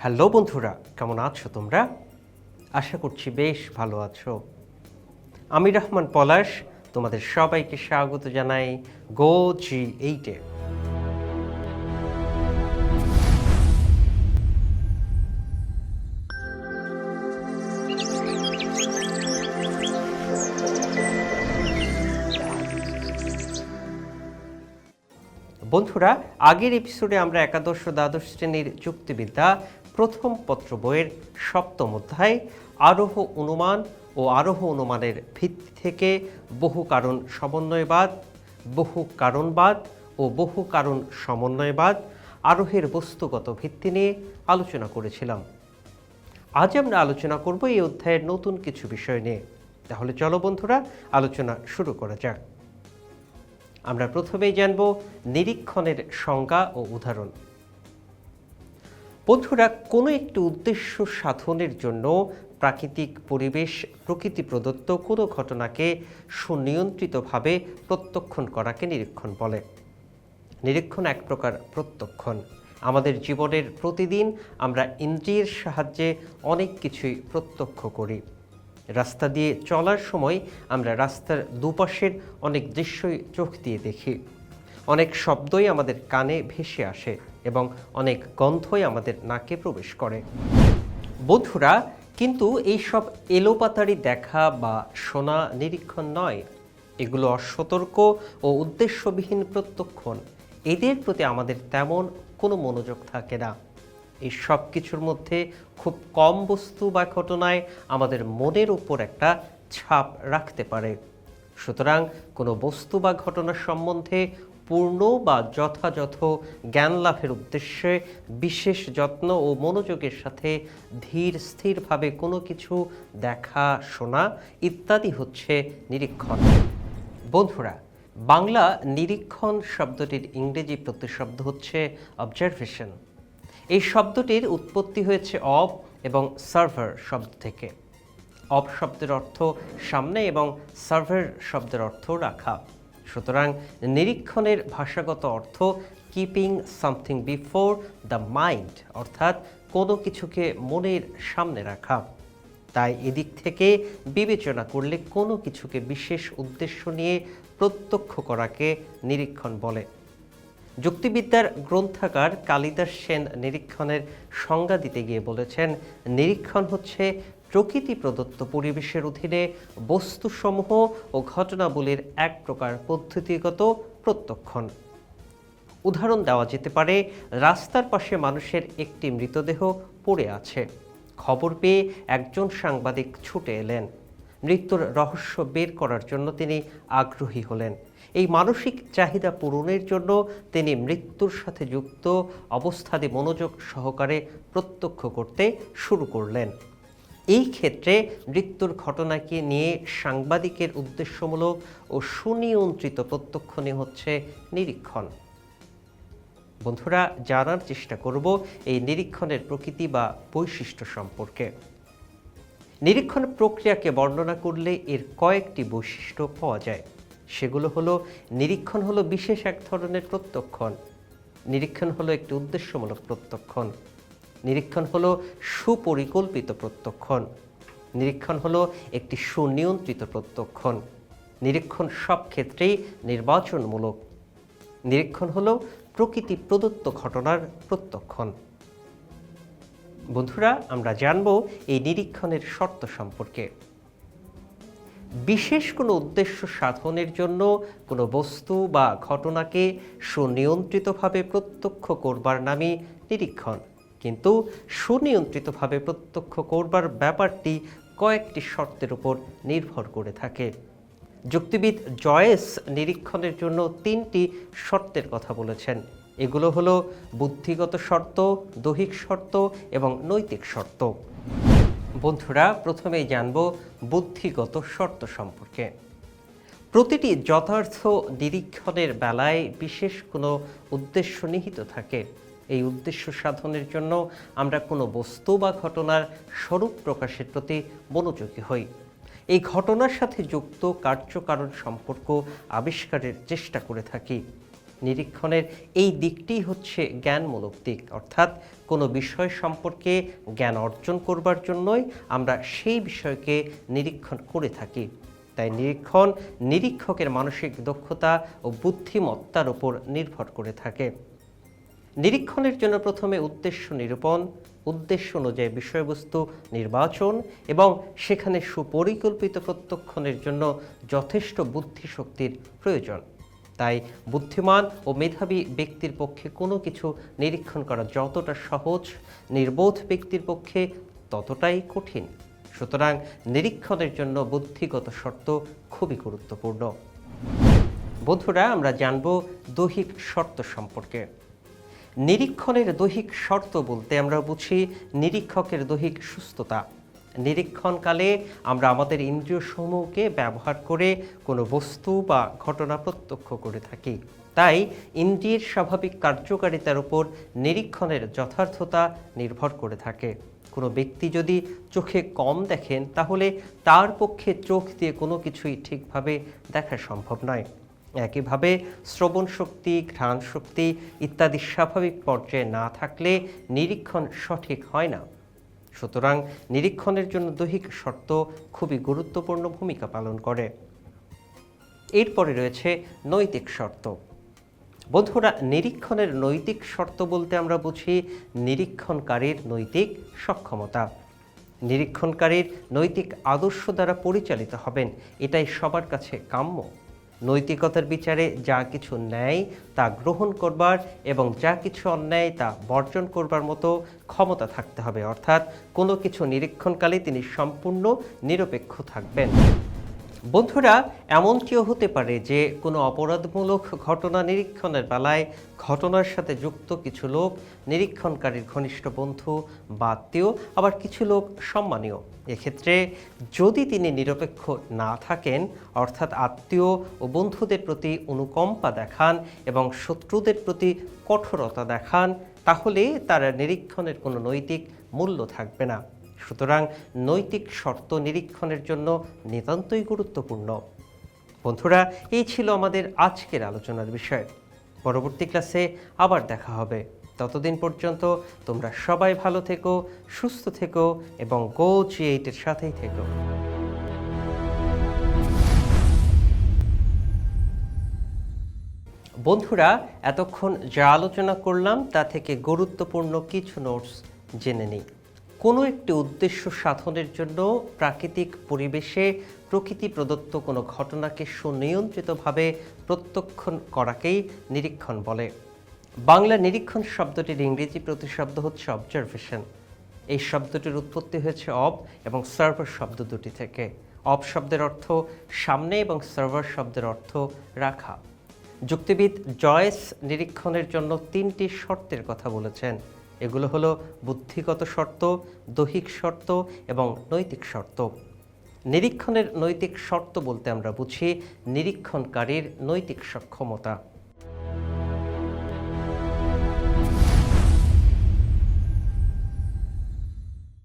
Hello বন্ধুরা, কেমন আছো তোমরা? আশা করছি বেশ ভালো আছো। আমি রহমান পলাশ তোমাদের সবাইকে স্বাগত জানাই GO8-এ। বন্ধুরা, আগের এপিসোডে আমরা একাদশ ও দ্বাদশ শ্রেণীর যুক্তিবিদ্যা প্রথম পত্র বইয়ের সপ্তম অধ্যায় আরোহ অনুমান ও আরোহ অনুমানের ভিত্তি থেকে বহু কারণ সমন্বয়বাদ, বহু কারণবাদ ও বহু কারণ সমন্বয়বাদ, আরোহের বস্তুগত ভিত্তি নিয়ে আলোচনা করেছিলাম। আজ আমরা আলোচনা করব এই অধ্যায়ের নতুন কিছু বিষয় নিয়ে। তাহলে চলো বন্ধুরা, আলোচনা শুরু করা যাক। আমরা প্রথমেই জানব নিরীক্ষণের সংজ্ঞা ও উদাহরণ। বন্ধুরা, কোনো একটি উদ্দেশ্য সাধনের জন্য প্রাকৃতিক পরিবেশ, প্রকৃতি প্রদত্ত কোনো ঘটনাকে সুনিয়ন্ত্রিতভাবে প্রত্যক্ষণ করাকে নিরীক্ষণ বলে। নিরীক্ষণ এক প্রকার প্রত্যক্ষণ। আমাদের জীবনের প্রতিদিন আমরা ইন্দ্রিয়ের সাহায্যে অনেক কিছুই প্রত্যক্ষ করি। রাস্তা দিয়ে চলার সময় আমরা রাস্তার দুপাশের অনেক দৃশ্যই চোখ দিয়ে দেখি। অনেক শব্দই আমাদের কানে ভেসে আসে এবং অনেক গন্ধই আমাদের নাকে প্রবেশ করে। বন্ধুরা, কিন্তু এইসব এলোপাতাড়ি দেখা বা শোনা নিরীক্ষণ নয়। এগুলো অসতর্ক ও উদ্দেশ্যবিহীন প্রত্যক্ষণ। এদের প্রতি আমাদের তেমন কোনো মনোযোগ থাকে না। এই সব কিছুর মধ্যে খুব কম বস্তু বা ঘটনায় আমাদের মনের উপর একটা ছাপ রাখতে পারে। সুতরাং কোনো বস্তু বা ঘটনা সম্বন্ধে পূর্ণ বা যথাযথ জ্ঞান লাভের উদ্দেশ্যে বিশেষ যত্ন ও মনোযোগের সাথে ধীর স্থিরভাবে কোনো কিছু দেখা, শোনা ইত্যাদি হচ্ছে নিরীক্ষণ। বন্ধুরা, বাংলা নিরীক্ষণ শব্দটির ইংরেজি প্রতিশব্দ হচ্ছে অবজারভেশন। এই শব্দটির উৎপত্তি হয়েছে অব এবং সার্ভার শব্দ থেকে। অব শব্দের অর্থ সামনে এবং সার্ভার শব্দের অর্থ রাখা। সুতরাং নিরীক্ষণের ভাষাগত অর্থ keeping something before the mind, অর্থাৎ কোনো কিছুকে মনের সামনে রাখা। তাই এদিক থেকে বিবেচনা করলে কোনো কিছুকে বিশেষ উদ্দেশ্য নিয়ে প্রত্যক্ষ করাকে নিরীক্ষণ বলে। যুক্তিবিদ্যার গ্রন্থাগার কালিদাস সেন নিরীক্ষণের সংজ্ঞা দিতে গিয়ে বলেছেন, নিরীক্ষণ হচ্ছে প্রকৃতি প্রদত্ত পরিবেশের অধীনে বস্তুসমূহ ও ঘটনাবলীর এক প্রকার পদ্ধতিগত প্রত্যক্ষণ। উদাহরণ দেওয়া যেতে পারে, রাস্তার পাশে মানুষের একটি মৃতদেহ পড়ে আছে। খবর পেয়ে একজন সাংবাদিক ছুটে এলেন। মৃত্যুর রহস্য বের করার জন্য তিনি আগ্রহী হলেন। এই মানসিক চাহিদা পূরণের জন্য তিনি মৃত্যুর সাথে যুক্ত অবস্থাদি মনোযোগ সহকারে প্রত্যক্ষ করতে শুরু করলেন। এই ক্ষেত্রে মৃত্যুর ঘটনাকে নিয়ে সাংবাদিকের উদ্দেশ্যমূলক ও সুনিয়ন্ত্রিত প্রত্যক্ষণই হচ্ছে নিরীক্ষণ। বন্ধুরা, জানার চেষ্টা করব এই নিরীক্ষণের প্রকৃতি বা বৈশিষ্ট্য সম্পর্কে। নিরীক্ষণ প্রক্রিয়াকে বর্ণনা করলে এর কয়েকটি বৈশিষ্ট্য পাওয়া যায়। সেগুলো হলো, নিরীক্ষণ হলো বিশেষ এক ধরনের প্রত্যক্ষণ, নিরীক্ষণ হলো একটি উদ্দেশ্যমূলক প্রত্যক্ষণ, নিরীক্ষণ হলো সুপরিকল্পিত প্রত্যক্ষণ, নিরীক্ষণ হলো একটি সুনিয়ন্ত্রিত প্রত্যক্ষণ, নিরীক্ষণ সব ক্ষেত্রেই নির্বাচনমূলক, নিরীক্ষণ হলো প্রকৃতি প্রদত্ত ঘটনার প্রত্যক্ষণ। বন্ধুরা, আমরা জানব এই নিরীক্ষণের শর্ত সম্পর্কে। বিশেষ কোনো উদ্দেশ্য সাধনের জন্য কোনো বস্তু বা ঘটনাকে সুনিয়ন্ত্রিতভাবে প্রত্যক্ষ করবার নামই নিরীক্ষণ। কিন্তু সুনিয়ন্ত্রিতভাবে প্রত্যক্ষ করবার ব্যাপারটি কয়েকটি শর্তের উপর নির্ভর করে থাকে। যুক্তিবিদ জয়েস নিরীক্ষণের জন্য 3টি শর্তের কথা বলেছেন। এগুলো হলো বুদ্ধিগত শর্ত, দৈহিক শর্ত এবং নৈতিক শর্ত। বন্ধুরা, প্রথমেই জানব বুদ্ধিগত শর্ত সম্পর্কে। প্রতিটি যথার্থ নিরীক্ষণের বেলায় বিশেষ কোনো উদ্দেশ্য নিহিত থাকে। এই উদ্দেশ্য সাধনের জন্য আমরা কোনো বস্তু বা ঘটনার স্বরূপ প্রকাশের প্রতি মনোযোগী হই। এই ঘটনার সাথে যুক্ত কার্যকারণ সম্পর্ক আবিষ্কারের চেষ্টা করে থাকি। নিরীক্ষণের এই দিকটি হচ্ছে জ্ঞানমূলক দিক, অর্থাৎ কোনো বিষয় সম্পর্কে জ্ঞান অর্জন করবার জন্যই আমরা সেই বিষয়কে নিরীক্ষণ করে থাকি। তাই নিরীক্ষণ নিরীক্ষকের মানসিক দক্ষতা ও বুদ্ধিমত্তার উপর নির্ভর করে থাকে। নিরীক্ষণের জন্য প্রথমে উদ্দেশ্য নিরূপণ, উদ্দেশ্য অনুযায়ী বিষয়বস্তু নির্বাচন এবং সেখানে সুপরিকল্পিত প্রত্যক্ষণের জন্য যথেষ্ট বুদ্ধিশক্তির প্রয়োজন। তাই বুদ্ধিমান ও মেধাবী ব্যক্তির পক্ষে কোনো কিছু নিরীক্ষণ করা যতটা সহজ, নির্বোধ ব্যক্তির পক্ষে ততটাই কঠিন। সুতরাং নিরীক্ষণের জন্য বুদ্ধিগত শর্ত খুবই গুরুত্বপূর্ণ। বন্ধুরা, আমরা জানব দৈহিক শর্ত সম্পর্কে। নিরীক্ষণের দৈহিক শর্ত বলতে আমরা বুঝি নিরীক্ষকের দৈহিক সুস্থতা। নিরীক্ষণকালে আমরা আমাদের ইন্দ্রিয়সমূহকে ব্যবহার করে কোনো বস্তু বা ঘটনা প্রত্যক্ষ করে থাকি। তাই ইন্দ্রিয়ের স্বাভাবিক কার্যকারিতার উপর নিরীক্ষণের যথার্থতা নির্ভর করে থাকে। কোনো ব্যক্তি যদি চোখে কম দেখেন, তাহলে তার পক্ষে চোখ দিয়ে কোনো কিছুই ঠিকভাবে দেখা সম্ভব নয়। একইভাবে শ্রবণ শক্তি, ঘ্রাণ শক্তি ইত্যাদি স্বাভাবিক পর্যায়ে না থাকলে নিরীক্ষণ সঠিক হয় না। সুতরাং নিরীক্ষণের জন্য দৈহিক শর্ত খুবই গুরুত্বপূর্ণ ভূমিকা পালন করে। এরপরে রয়েছে নৈতিক শর্ত। বন্ধুরা, নিরীক্ষণের নৈতিক শর্ত বলতে আমরা বুঝি নিরীক্ষণকারীর নৈতিক সক্ষমতা। নিরীক্ষণকারীর নৈতিক আদর্শ দ্বারা পরিচালিত হবেন, এটাই সবার কাছে কাম্য। নৈতিকতার বিচারে যা কিছু ন্যায় তা গ্রহণ করবার এবং যা কিছু অন্যায় তা বর্জন করবার মতো ক্ষমতা থাকতে হবে, অর্থাৎ কোনো কিছু নিরীক্ষণকালে তিনি সম্পূর্ণ নিরপেক্ষ থাকবেন। বন্ধুরা, এমনটিও হতে পারে যে কোনো অপরাধমূলক ঘটনা নিরীক্ষণের বেলায় ঘটনার সাথে যুক্ত কিছু লোক নিরীক্ষণকারীর ঘনিষ্ঠ বন্ধু বা আত্মীয়, আবার কিছু লোক সম্মানীয়। এক্ষেত্রে যদি তিনি নিরপেক্ষ না থাকেন, অর্থাৎ আত্মীয় ও বন্ধুদের প্রতি অনুকম্পা দেখান এবং শত্রুদের প্রতি কঠোরতা দেখান, তাহলে তার নিরীক্ষণের কোনো নৈতিক মূল্য থাকবে না। সুতরাং নৈতিক শর্ত নিরীক্ষণের জন্য নিতান্তই গুরুত্বপূর্ণ। বন্ধুরা, এই ছিল আমাদের আজকের আলোচনার বিষয়। পরবর্তী ক্লাসে আবার দেখা হবে। ততদিন পর্যন্ত তোমরা সবাই ভালো থেকো, সুস্থ থেকো এবং গো G8 এর সাথেই থেকো। বন্ধুরা, এতক্ষণ যা আলোচনা করলাম তা থেকে গুরুত্বপূর্ণ কিছু নোটস জেনে নিই। কোনো একটি উদ্দেশ্য সাধনের জন্য প্রাকৃতিক পরিবেশে প্রকৃতি প্রদত্ত কোনো ঘটনাকে সুনিয়ন্ত্রিতভাবে প্রত্যক্ষণ করাকেই নিরীক্ষণ বলে। বাংলা নিরীক্ষণ শব্দটির ইংরেজি প্রতিশব্দ হচ্ছে অবজারভেশন। এই শব্দটির উৎপত্তি হয়েছে অব এবং সার্ভার শব্দ দুটি থেকে। অব শব্দের অর্থ সামনে এবং সার্ভার শব্দের অর্থ রাখা। যুক্তিবিদ জয়েস নিরীক্ষণের জন্য তিনটি শর্তের কথা বলেছেন। এগুলো হলো বুদ্ধিগত শর্ত, দৈহিক শর্ত এবং নৈতিক শর্ত। নিরীক্ষণের নৈতিক শর্ত বলতে আমরা বুঝি নিরীক্ষণকারীর নৈতিক সক্ষমতা।